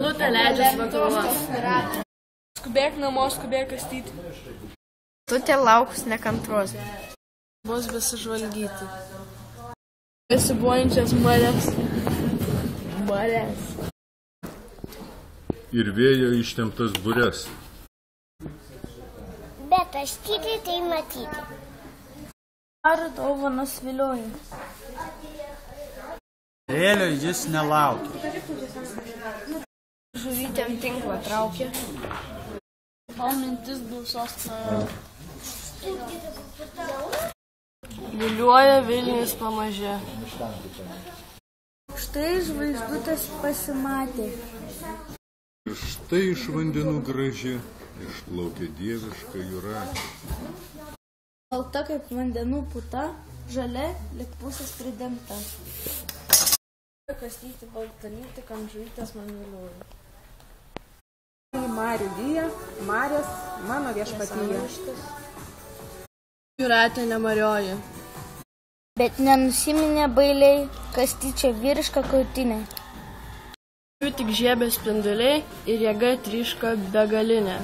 Lutė leidžias vakaruos. Skubėk namo, skubėk kastyti. Tutė lauks nekantros. Bus besižvalgyti. Besibuojančias marės. Ir vėjo ištemptas bures. Bet aš tyliai tai matyti. Ar dovanas vilioja? Vėlio jis nelaukia. Žuvytėm tinklą traukia. O mintis blusos Viliuoja Vilnius pamažė. Štai žvaigždutės pasimatė. Ir štai iš vandenų graži išplaukė dieviška jūratė. Balta kaip vandenų puta, žalia lyg pusės pridengta. Kastyti baltalyti, kam žuvytės man viliuoja. Marių gyja, Marės mano viešpatyje. Jūratė nemarioja. Bet nenusiminė bailiai, kastyčio vyriška krūtinė. Jų tik žiebė spinduliai ir jėga tryška begalinė.